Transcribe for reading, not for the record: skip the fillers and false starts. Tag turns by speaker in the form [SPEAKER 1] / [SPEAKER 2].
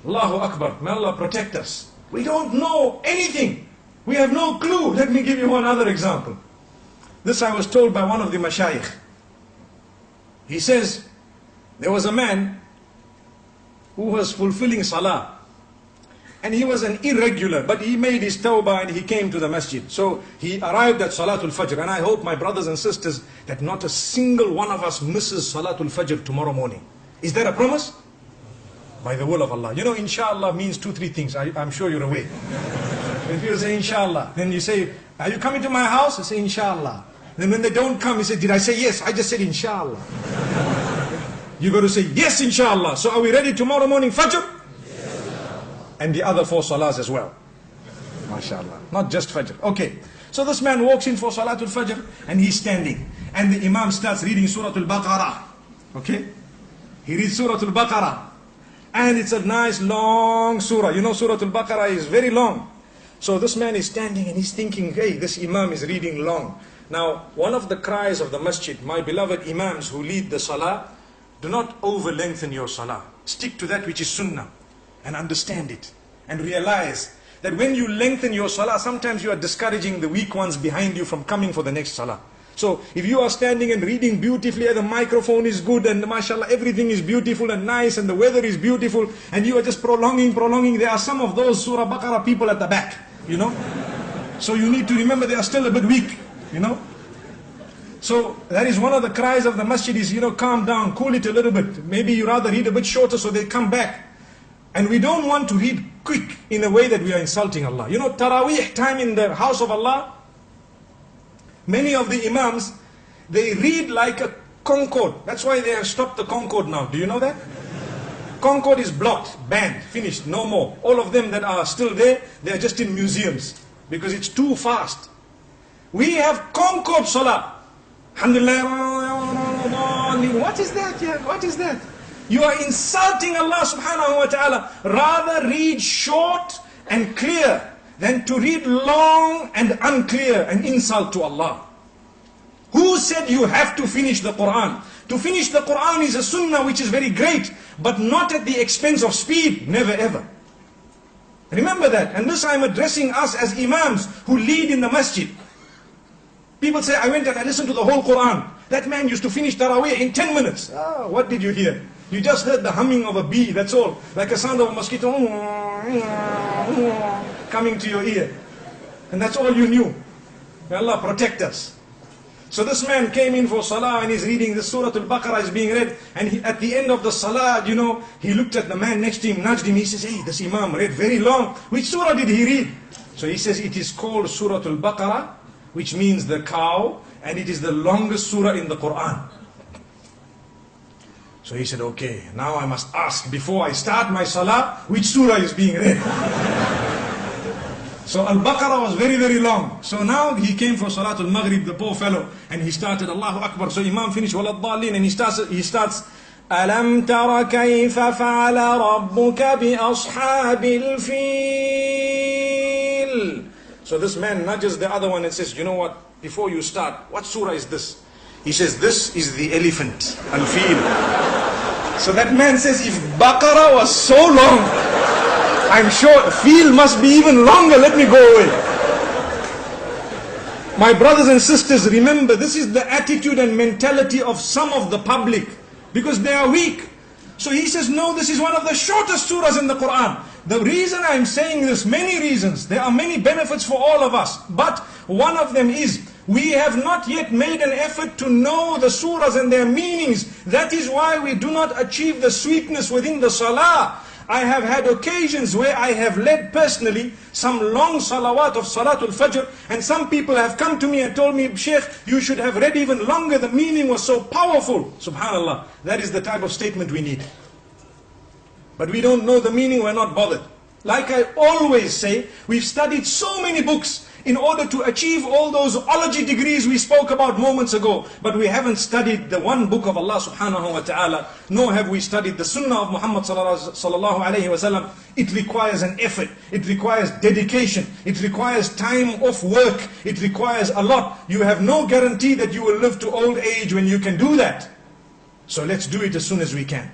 [SPEAKER 1] Allahu Akbar. May Allah protect us. We don't know anything. We have no clue. Let me give you one other example. This I was told by one of the mashayikh. He says, there was a man who was fulfilling salah. And he was an irregular, but he made his tawbah and he came to the masjid. So he arrived at Salatul Fajr. And I hope, my brothers and sisters, that not a single one of us misses Salatul Fajr tomorrow morning. Is that a promise? By the will of Allah. You know, inshallah means 2-3 things. I'm sure you're aware. If you say inshallah, then you say, are you coming to my house? I say inshallah. Then when they don't come, you say, did I say yes? I just said inshallah. You got to say yes, inshallah. So are we ready tomorrow morning, Fajr? And the other 4 salahs as well. MashaAllah. Not just Fajr. Okay. So this man walks in for Salatul Fajr and he's standing. And the Imam starts reading Surah Al-Baqarah. Okay. He reads Surah Al-Baqarah. And it's a nice long surah. You know, Surah Al-Baqarah is very long. So this man is standing and he's thinking, hey, this Imam is reading long. Now, one of the cries of the masjid, my beloved Imams who lead the salah, do not over-lengthen your salah. Stick to that which is sunnah. And understand it. And realize that when you lengthen your salah, sometimes you are discouraging the weak ones behind you from coming for the next salah. So if you are standing and reading beautifully, and the microphone is good, and mashallah, everything is beautiful and nice, and the weather is beautiful, and you are just prolonging, there are some of those Surah Baqarah people at the back, you know. So you need to remember they are still a bit weak, you know. So that is one of the cries of the masjid is, you know, calm down, cool it a little bit. Maybe you rather read a bit shorter so they come back. And we don't want to read quick in a way that we are insulting Allah. You know, Taraweeh time in the house of Allah, many of the Imams, they read like a Concorde. That's why they have stopped the Concorde now. Do you know that? Concorde is blocked, banned, finished, no more. All of them that are still there, they are just in museums because it's too fast. We have Concorde Salah. Alhamdulillah. What is that? Yeah, what is that? You are insulting Allah subhanahu wa ta'ala. Rather read short and clear than to read long and unclear, an insult to Allah. Who said you have to finish the Quran? To finish the Quran is a sunnah which is very great, but not at the expense of speed, never ever. Remember that. And this I am addressing us as Imams who lead in the masjid. People say, I went and I listened to the whole Quran. That man used to finish Taraweeh in 10 minutes. Ah, what did you hear? You just heard the humming of a bee, that's all. Like a sound of a mosquito coming to your ear. And that's all you knew. May Allah protect us. So this man came in for salah and he's reading the Surah Al-Baqarah is being read. And at the end of the salah, you know, he looked at the man next to him, nudged him. He says, hey, this Imam read very long. Which surah did he read? So he says, it is called Surah Al-Baqarah, which means the cow. And it is the longest surah in the Quran. So he said, okay, now I must ask, before I start my salah, which surah is being read? So Al-Baqarah was very, very long. So now he came for Salatul Maghrib, the poor fellow, and he started Allahu Akbar. So Imam finished Waladhalin, and he starts Alam tara kayfa fa'ala rabbuka bi ashabil fil. So this man nudges the other one and says, you know what, before you start, what surah is this? He says, this is the elephant, Al-Fil. So that man says, if Baqarah was so long, I'm sure Fil must be even longer, let me go away. My brothers and sisters, remember, this is the attitude and mentality of some of the public, because they are weak. So he says, no, this is one of the shortest surahs in the Quran. The reason I'm saying this, many reasons, there are many benefits for all of us, but one of them is, we have not yet made an effort to know the surahs and their meanings. That is why we do not achieve the sweetness within the salah. I have had occasions where I have led personally some long salawat of Salatul Fajr, and some people have come to me and told me, Sheikh, you should have read even longer, the meaning was so powerful. Subhanallah, that is the type of statement we need. But we don't know the meaning, we're not bothered. Like I always say, we've studied so many books in order to achieve all those ology degrees we spoke about moments ago. But we haven't studied the one book of Allah subhanahu wa ta'ala, nor have we studied the sunnah of Muhammad sallallahu alayhi wa sallam. It requires an effort, it requires dedication, it requires time off work, it requires a lot. You have no guarantee that you will live to old age when you can do that. So let's do it as soon as we can.